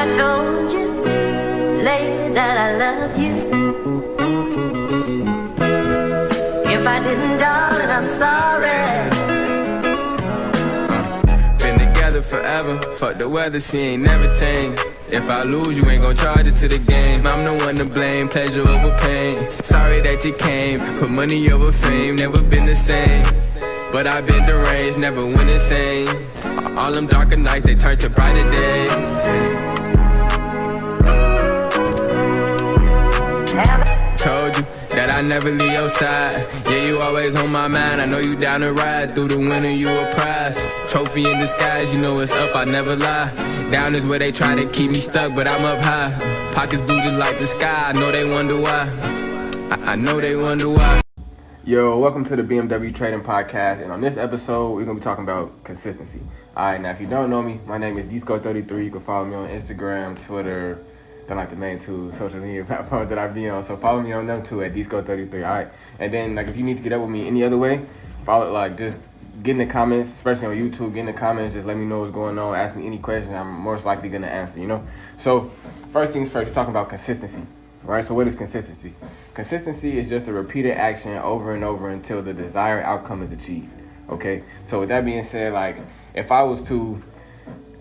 I told you, lady, that I love you. If I didn't, darling, I'm sorry. Been together forever, fuck the weather, she ain't never changed. If I lose, you ain't gon' charge it to the game. I'm the one to blame, pleasure over pain. Sorry that you came, put money over fame, never been the same. But I've been deranged, never went insane. All them darker nights, they turn to brighter days. Told you that I never leave your side. Yeah, you always on my mind. I know you down to ride. Through the winter, you a prize. Trophy in disguise, you know it's up, I never lie. Down is where they try to keep me stuck, but I'm up high. Pockets blue just like the sky. I know they wonder why. I know they wonder why. Yo, welcome to the B.M.W Trading Podcast, and on this episode, we're going to be talking about consistency. Alright, now if you don't know me, my name is DSCO33. You can follow me on Instagram, Twitter, they're like the main two social media platforms that I be on, so follow me on them too at DSCO33, alright? And then, like, if you need to get up with me any other way, follow, like, just get in the comments, especially on YouTube, get in the comments, just let me know what's going on, ask me any questions, I'm most likely going to answer, you know? So, first things first, we're talking about consistency. Right, so what is consistency? Consistency is just a repeated action over and over until the desired outcome is achieved. Okay, so with that being said, like, if I was to,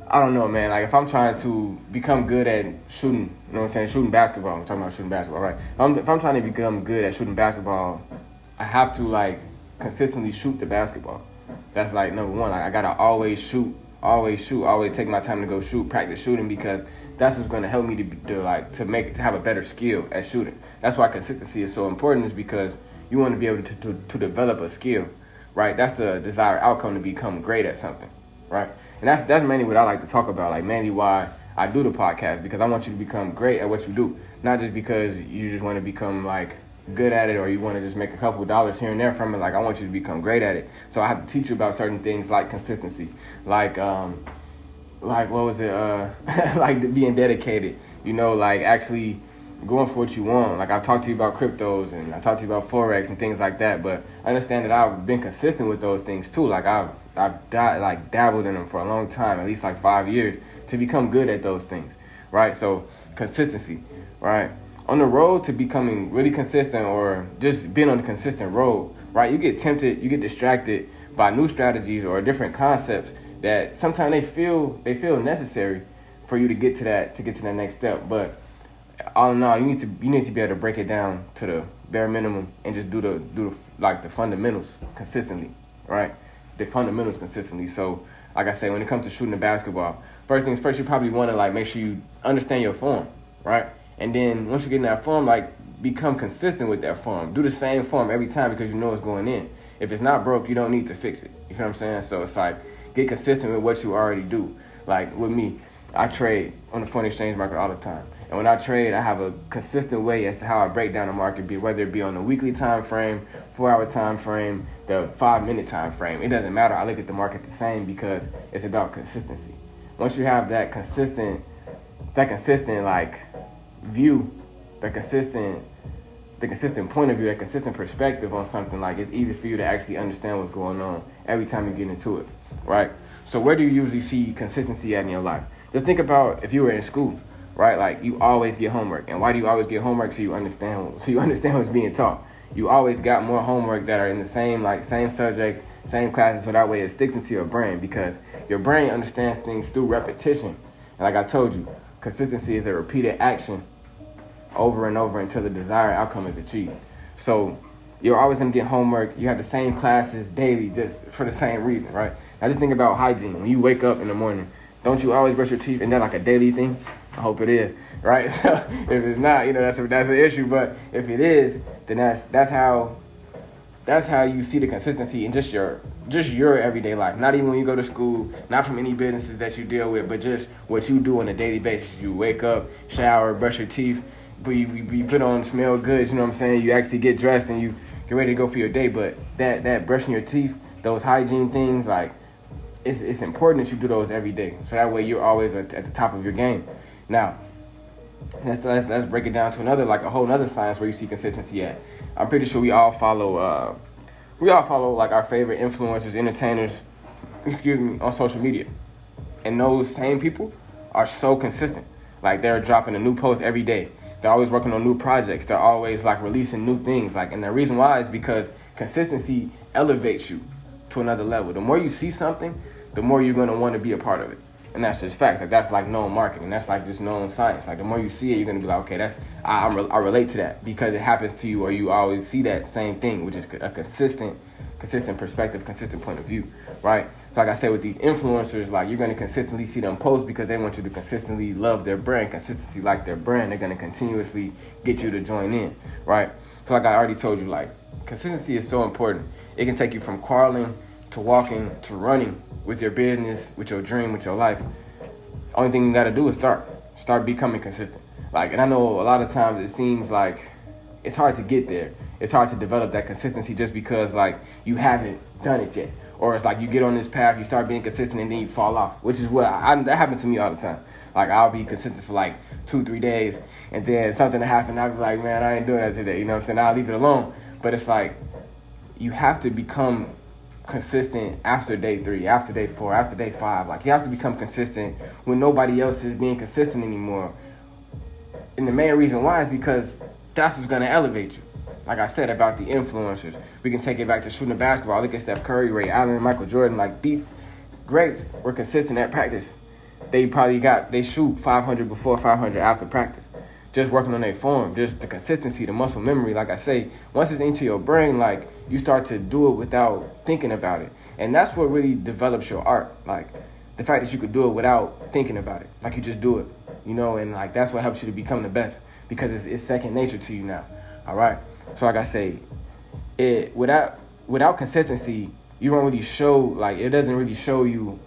I don't know, man, like, if I'm trying to become good at shooting, you know what I'm saying, shooting basketball, I'm talking about shooting basketball, right? If I'm trying to become good at shooting basketball, I have to, like, consistently shoot the basketball. That's, like, number one. Like, I gotta always always take my time to go shoot, practice shooting, because that's what's going to help me to have a better skill at shooting. That's why consistency is so important, is because you want to be able to develop a skill, right? That's the desired outcome, to become great at something, right? And that's mainly what I like to talk about, like mainly why I do the podcast, because I want you to become great at what you do, not just because you just want to become like good at it or you want to just make a couple of dollars here and there from it. Like, I want you to become great at it. So I have to teach you about certain things like consistency, like what was it, like being dedicated, you know, like actually going for what you want. Like, I've talked to you about cryptos and I talked to you about Forex and things like that, but I understand that I've been consistent with those things too. Like, I've dabbled in them for a long time, at least like 5 years, to become good at those things, right? So consistency, right? On the road to becoming really consistent, or just being on a consistent road, right? You get tempted, you get distracted by new strategies or different concepts that sometimes they feel necessary for you to get to that next step. But all in all, you need to be able to break it down to the bare minimum and just do the fundamentals consistently, right? The fundamentals consistently. So, like I say, when it comes to shooting the basketball, first things first, you probably want to like make sure you understand your form, right? And then once you get in that form, like, become consistent with that form. Do the same form every time, because you know it's going in. If it's not broke, you don't need to fix it. You know what I'm saying? So it's like, get consistent with what you already do. Like with me, I trade on the foreign exchange market all the time. And when I trade, I have a consistent way as to how I break down the market, whether it be on the weekly time frame, 4-hour time frame, the 5-minute time frame. It doesn't matter. I look at the market the same, because it's about consistency. Once you have that consistent like view, the consistent point of view, that consistent perspective on something, like, it's easy for you to actually understand what's going on every time you get into it, right? So where do you usually see consistency at in your life? Just think about if you were in school, right? Like, you always get homework. And why do you always get homework? So you understand what's being taught. You always got more homework that are in the same subjects, same classes, so that way it sticks into your brain, because your brain understands things through repetition. And like I told you, consistency is a repeated action over and over until the desired outcome is achieved. So you're always going to get homework. You have the same classes daily just for the same reason, right? Now just think about hygiene. When you wake up in the morning, don't you always brush your teeth? Isn't that like a daily thing? I hope it is, right? If it's not, you know, that's an issue. But if it is, then that's how you see the consistency in just your everyday life. Not even when you go to school, not from any businesses that you deal with, but just what you do on a daily basis. You wake up, shower, brush your teeth, you put on smell goods, you know what I'm saying? You actually get dressed and you get ready to go for your day. But that brushing your teeth, those hygiene things, like, it's important that you do those every day. So that way you're always at the top of your game. Now, let's break it down to a whole nother science where you see consistency at. I'm pretty sure we all follow like our favorite influencers, entertainers, on social media. And those same people are so consistent. Like they're dropping a new post every day. They're always working on new projects. They're always like releasing new things. Like, and the reason why is because consistency elevates you to another level. The more you see something, the more you're gonna want to be a part of it. And that's just facts. Like that's like known marketing. That's like just known science. Like the more you see it, you're gonna be like, okay, that's I relate to that because it happens to you, or you always see that same thing, which is a consistent perspective, consistent point of view, right? So like I said, with these influencers, like you're gonna consistently see them post because they want you to consistently love their brand, consistently like their brand. They're gonna continuously get you to join in, right? So like I already told you, like consistency is so important. It can take you from crawling to walking to running with your business, with your dream, with your life. Only thing you gotta do is start becoming consistent. Like, and I know a lot of times it seems like it's hard to get there. It's hard to develop that consistency just because like you haven't done it yet. Or it's like you get on this path, you start being consistent, and then you fall off, which is what that happens to me all the time. Like I'll be consistent for like 2-3 days, and then something will happen, I'll be like, man, I ain't doing that today. You know what I'm saying? I'll leave it alone. But it's like you have to become consistent after day 3, after day 4, after day 5. Like you have to become consistent when nobody else is being consistent anymore. And the main reason why is because that's what's gonna elevate you. Like I said about the influencers, we can take it back to shooting the basketball. Look at Steph Curry, Ray Allen, Michael Jordan. Like these greats were consistent at practice. They shoot 500 before, 500 after practice. Just working on their form, just the consistency, the muscle memory. Like I say, once it's into your brain, like you start to do it without thinking about it. And that's what really develops your art. Like the fact that you could do it without thinking about it. Like you just do it, you know, and like that's what helps you to become the best because it's second nature to you now. All right. So like I say, without consistency, you don't really show, like it doesn't really show you,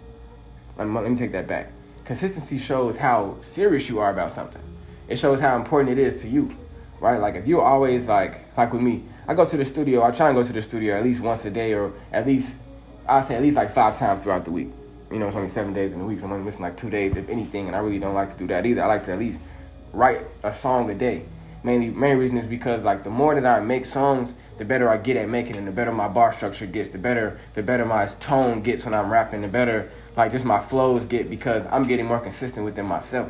let me take that back. Consistency shows how serious you are about something. It shows how important it is to you, right? Like if you're always like with me, I go to the studio, I try and go to the studio at least once a day, or I'll say at least like 5 times throughout the week. You know, it's only 7 days in the week, so I'm only missing like 2 days, if anything, and I really don't like to do that either. I like to at least write a song a day. Main reason is because like the more that I make songs, the better I get at making, and the better my bar structure gets, the better my tone gets when I'm rapping, the better like just my flows get because I'm getting more consistent within myself,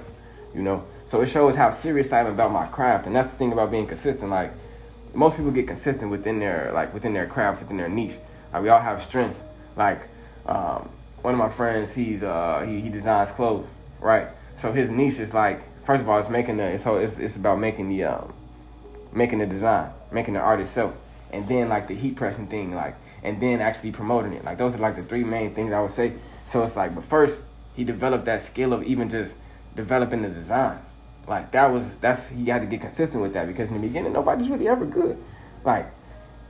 you know. So it shows how serious I am about my craft, and that's the thing about being consistent. Like most people get consistent within their craft, within their niche. Like we all have strengths. Like one of my friends, he designs clothes, right? So his niche is like, first of all, it's about making the design, making the art itself, and then like the heat pressing thing, like, and then actually promoting it. Like those are like the 3 main things I would say. So it's like, but first he developed that skill of even just developing the designs. Like he had to get consistent with that because in the beginning nobody's really ever good. Like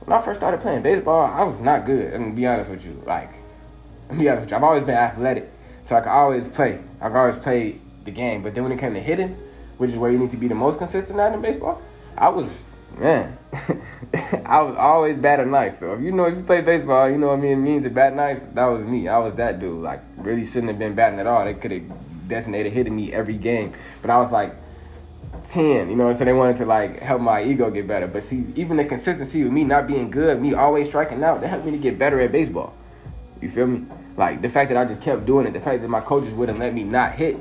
when I first started playing baseball, I was not good. And to be honest with you, I've always been athletic, so I could always play. I've always played the game. But then when it came to hitting, which is where you need to be the most consistent at in baseball, I was always bad at knife. So if you play baseball, you know what I mean, it means a bad knife. That was me. I was that dude. Like really shouldn't have been batting at all. They could have designated hitting me every game. But I was like 10, you know, so they wanted to like help my ego get better. But see, even the consistency with me not being good, me always striking out, that helped me to get better at baseball. You feel me? Like the fact that I just kept doing it, the fact that my coaches wouldn't let me not hit,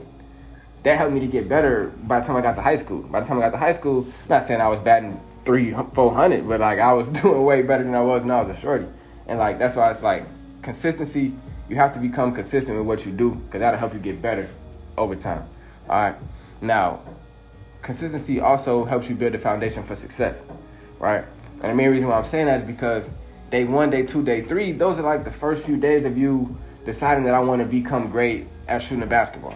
that helped me to get better by the time I got to high school. By the time I got to high school, not saying I was batting 400, but like I was doing way better than I was when I was a shorty. And like that's why it's like consistency, you have to become consistent with what you do because that'll help you get better over time. All right. Now, consistency also helps you build a foundation for success, right? And the main reason why I'm saying that is because day 1, day 2, day 3, those are like the first few days of you deciding that I want to become great at shooting a basketball,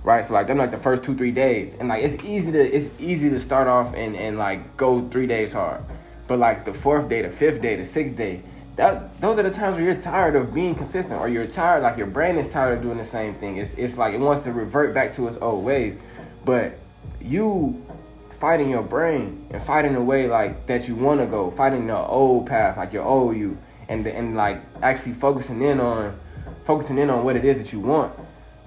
right? So like them like the first 2-3 days, and like it's easy to start off and like go 3 days hard, but like the 4th day, the 5th day, the 6th day, those are the times where you're tired of being consistent, or you're tired, like your brain is tired of doing the same thing. It's like it wants to revert back to its old ways. But you fighting your brain and fighting the way like that you want to go, fighting the old path, like your old you, and like actually focusing in on what it is that you want,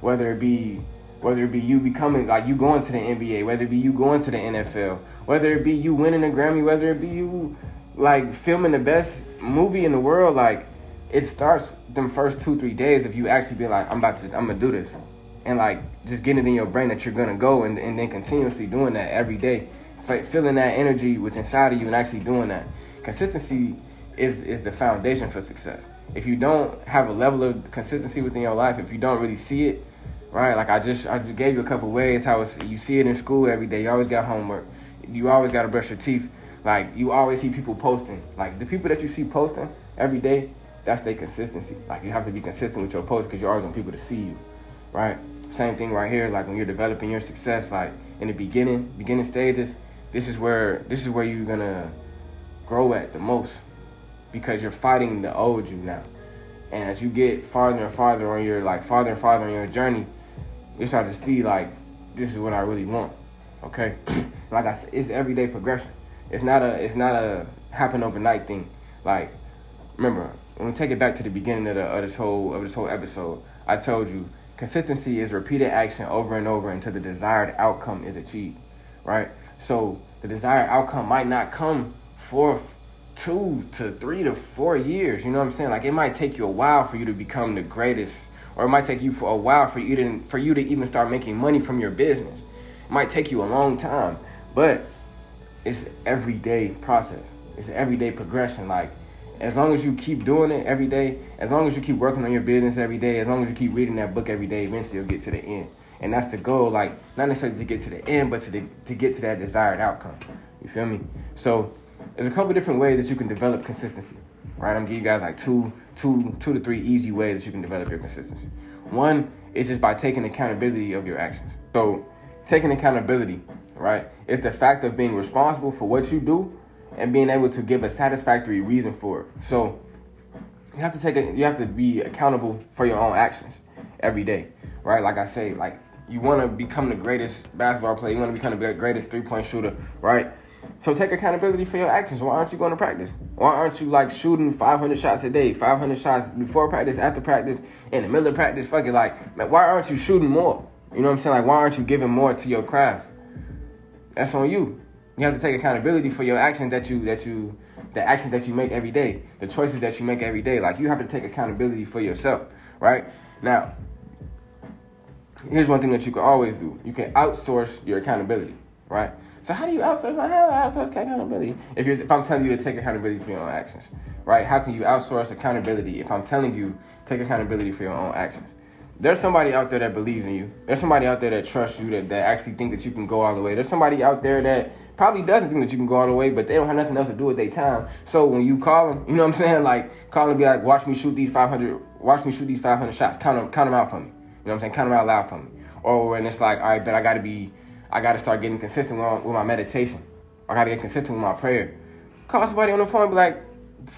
whether it be you becoming like you going to the NBA, whether it be you going to the NFL, whether it be you winning a Grammy, whether it be you like filming the best movie in the world. Like it starts them first 2-3 days of you actually being like, I'm gonna do this. and like just getting it in your brain that you're gonna go, and then continuously doing that every day, feeling that energy what's inside of you and actually doing that. Consistency is the foundation for success. If you don't have a level of consistency within your life, if you don't really see it, right? Like I just gave you a couple ways how you see it in school every day. You always got homework. You always got to brush your teeth. Like you always see people posting. Like the people that you see posting every day, that's their consistency. Like you have to be consistent with your posts because you always want people to see you, right? Same thing right here. Like when you're developing your success, like in the beginning stages, this is where you're gonna grow at the most, because you're fighting the old you now. And as you get farther and farther on your journey, you start to see like, this is what I really want. Okay, like I said, it's everyday progression. It's not a happen overnight thing. Like, remember, when we take it back to the beginning of this whole episode, I told you consistency is repeated action over and over until the desired outcome is achieved, right? So the desired outcome might not come for 2 to 3 to 4 years. You know what I'm saying? Like it might take you a while for you to become the greatest, or it might take you for a while for you to even start making money from your business. It might take you a long time, but it's an everyday process. It's an everyday progression. Like as long as you keep doing it every day, as long as you keep working on your business every day, as long as you keep reading that book every day, eventually you'll get to the end. And that's the goal. Like not necessarily to get to the end, but to get to that desired outcome. You feel me? So there's a couple different ways that you can develop consistency, right? I'm gonna give you guys like two to three easy ways that you can develop your consistency. One is just by taking accountability of your actions. So taking accountability, right, is the fact of being responsible for what you do and being able to give a satisfactory reason for it. So you have to be accountable for your own actions every day, right? Like I say, like you want to become the greatest basketball player, you want to become the greatest 3-point shooter, right? So take accountability for your actions. Why aren't you going to practice? Why aren't you like shooting 500 shots a day, 500 shots before practice, after practice, in the middle of practice? Fucking like, man, why aren't you shooting more? You know what I'm saying? Like, why aren't you giving more to your craft? That's on you. You have to take accountability for your actions the actions that you make every day, the choices that you make every day. Like you have to take accountability for yourself, right? Now, here's one thing that you can always do. You can outsource your accountability, right? So how do you outsource? How do I outsource accountability? If I'm telling you to take accountability for your own actions, right? How can you outsource accountability if I'm telling you take accountability for your own actions? There's somebody out there that believes in you. There's somebody out there that trusts you, that actually think that you can go all the way. There's somebody out there that probably doesn't think that you can go all the way, but they don't have nothing else to do with their time. So when you call them, you know what I'm saying? Like call them and be like, watch me shoot these 500 shots. Count them out for me. You know what I'm saying? Count them out loud for me. Or when it's like, all right, but I got to start getting consistent with my meditation. I got to get consistent with my prayer. Call somebody on the phone and be like,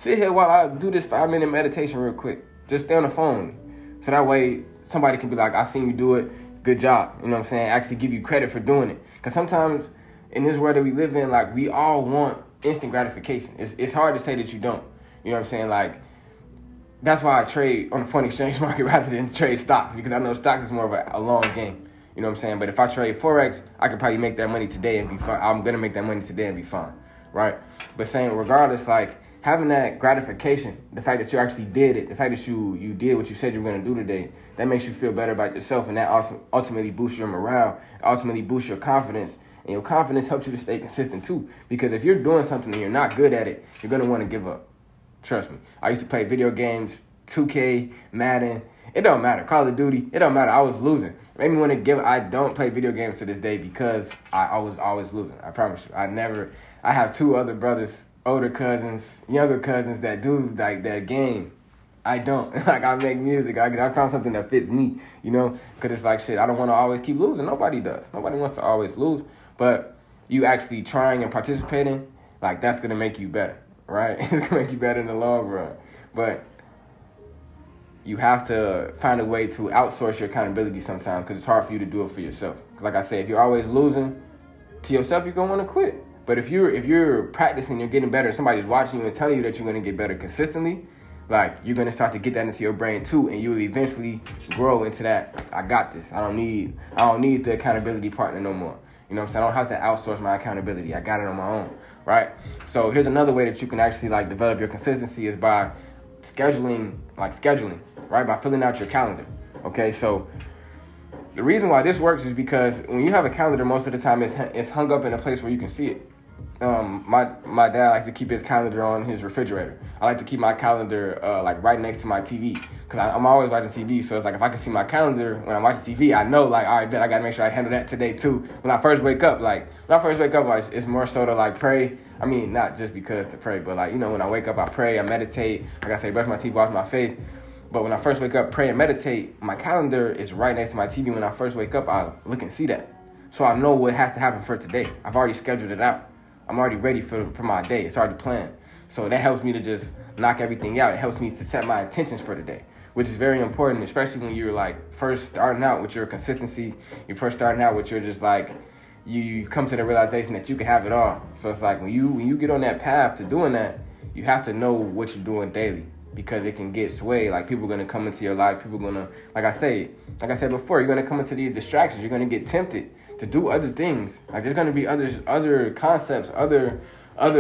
sit here while I do this 5-minute meditation real quick. Just stay on the phone. So that way somebody can be like, I seen you do it. Good job. You know what I'm saying? Actually give you credit for doing it. Because sometimes in this world that we live in, like we all want instant gratification. It's hard to say that you don't. You know what I'm saying? Like that's why I trade on the foreign exchange market rather than trade stocks, because I know stocks is more of a long game. You know what I'm saying? But if I trade Forex, I could probably make that money today and be fine. I'm going to make that money today and be fine, right? But saying regardless, like having that gratification, the fact that you actually did it, the fact that you did what you said you were going to do today, that makes you feel better about yourself, and that also ultimately boosts your morale, ultimately boosts your confidence, and your confidence helps you to stay consistent too. Because if you're doing something and you're not good at it, you're going to want to give up. Trust me. I used to play video games, 2K, Madden. It don't matter. Call of Duty. It don't matter. I was losing. Made me want to give. I don't play video games to this day because I was always losing. I promise you. I have 2 other brothers, older cousins, younger cousins that do like that game. I don't. Like I make music. I found something that fits me, you know, because it's like shit. I don't want to always keep losing. Nobody does. Nobody wants to always lose. But you actually trying and participating, like that's gonna make you better, right? It's gonna make you better in the long run. But you have to find a way to outsource your accountability sometimes, because it's hard for you to do it for yourself. Like I say, if you're always losing to yourself, you're gonna want to quit. But if you're practicing, you're getting better, somebody's watching you and telling you that you're gonna get better consistently, like you're gonna start to get that into your brain too, and you'll eventually grow into that. I got this. I don't need the accountability partner no more. You know what I'm saying? I don't have to outsource my accountability. I got it on my own, right? So here's another way that you can actually like develop your consistency is by scheduling, right? By filling out your calendar. Okay, so The reason why this works is because when you have a calendar, most of the time it's hung up in a place where you can see it. My dad likes to keep his calendar on his refrigerator. I like to keep my calendar like right next to my TV because I'm always watching TV. So it's like if I can see my calendar when I'm watching TV, I know like, all right, then I gotta make sure I handle that today too. When I first wake up, like it's more so to like pray. I mean, not just because to pray, but like, you know, when I wake up, I pray, I meditate. Like I say, brush my teeth, wash my face. But when I first wake up, pray and meditate, my calendar is right next to my TV. When I first wake up, I look and see that. So I know what has to happen for today. I've already scheduled it out. I'm already ready for my day. It's already planned. So that helps me to just knock everything out. It helps me to set my intentions for the day, which is very important, especially when you're like first starting out with your consistency. You're first starting out with your just like, you come to the realization that you can have it all. So it's like when you get on that path to doing that, you have to know what you're doing daily. Because it can get swayed. Like people are gonna come into your life. People are gonna, like I said before, you're gonna come into these distractions. You're gonna get tempted to do other things. Like there's gonna be other concepts, other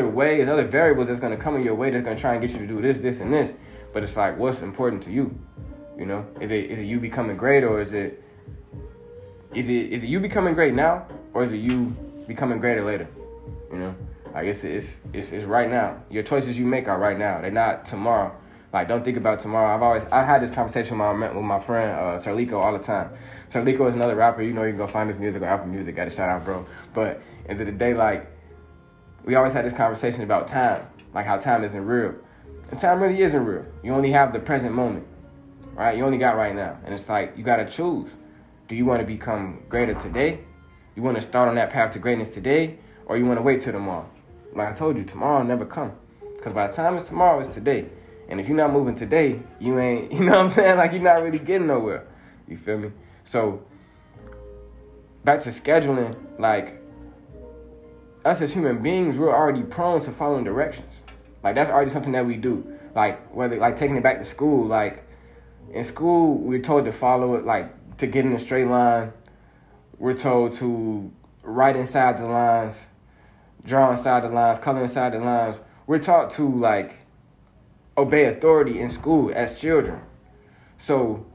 ways, other variables that's gonna come in your way that's gonna try and get you to do this, and this. But it's like, what's important to you? You know, is it you becoming great, or is it you becoming great now, or is it you becoming greater later? You know, like it's right now. Your choices you make are right now. They're not tomorrow. Like, don't think about tomorrow. I've had this conversation with my friend, Sarliko, all the time. Sarliko is another rapper. You know, you can go find his music on Apple Music. Got to shout out, bro. But end of the day, like, we always had this conversation about time. Like, how time isn't real. And time really isn't real. You only have the present moment, right? You only got right now. And it's like, you got to choose. Do you want to become greater today? You want to start on that path to greatness today? Or you want to wait till tomorrow? Like I told you, tomorrow will never come. Because by the time it's tomorrow, it's today. And if you're not moving today, you ain't, you know what I'm saying? Like, you're not really getting nowhere. You feel me? So, back to scheduling, like, us as human beings, we're already prone to following directions. Like, that's already something that we do. Like, whether, like, taking it back to school, like, in school, we're told to follow it, like, to get in a straight line. We're told to write inside the lines, draw inside the lines, color inside the lines. We're taught to, like, obey authority in school as children. So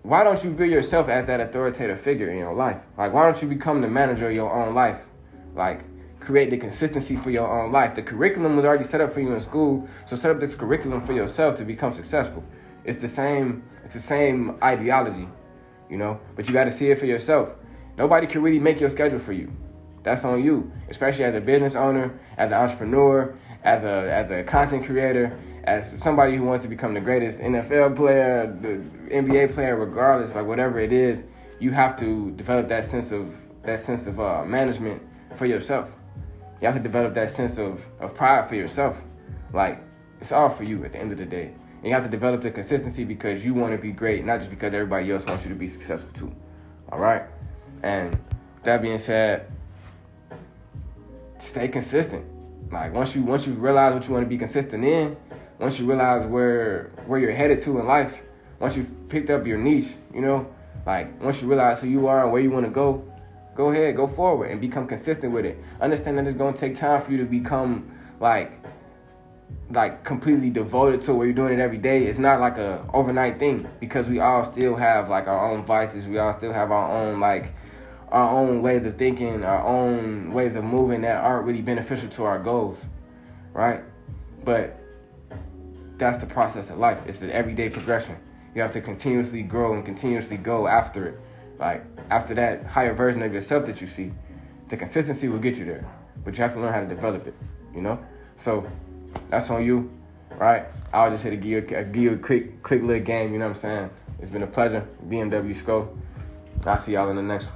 why don't you view yourself as that authoritative figure in your life? Like, why don't you become the manager of your own life? Like, create the consistency for your own life. The curriculum was already set up for you in school, so set up this curriculum for yourself to become successful. It's the same ideology, you know, but you got to see it for yourself. Nobody can really make your schedule for you. That's on you, especially as a business owner, as an entrepreneur, as a content creator, as somebody who wants to become the greatest NFL player, the NBA player, regardless, like whatever it is. You have to develop that sense of management for yourself. You have to develop that sense of pride for yourself. Like, it's all for you at the end of the day. And you have to develop the consistency because you want to be great, not just because everybody else wants you to be successful too. All right? And that being said, stay consistent. Like, once you realize what you want to be consistent in, once you realize where you're headed to in life, once you've picked up your niche, you know, like, once you realize who you are and where you want to go ahead, go forward and become consistent with it. Understand that it's going to take time for you to become, like completely devoted to where you're doing it every day. It's not like a overnight thing because we all still have, like, our own vices. We all still have our own ways of thinking, our own ways of moving that aren't really beneficial to our goals, right? But that's the process of life. It's an everyday progression. You have to continuously grow and continuously go after it. Like, after that higher version of yourself that you see, the consistency will get you there. But you have to learn how to develop it, you know? So, that's on you, right? I was just here to give you a quick little game, you know what I'm saying? It's been a pleasure. B.M.W. SCO. I'll see y'all in the next one.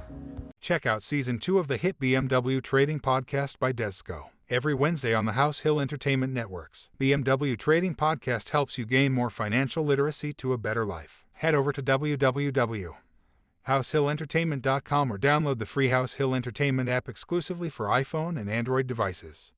Check out Season 2 of the hit B.M.W. Trading Podcast by DSCO every Wednesday on the HausHill Entertainment Networks. B.M.W. Trading Podcast helps you gain more financial literacy to a better life. Head over to www.HausHillEntertainment.com or download the free HausHill Entertainment app exclusively for iPhone and Android devices.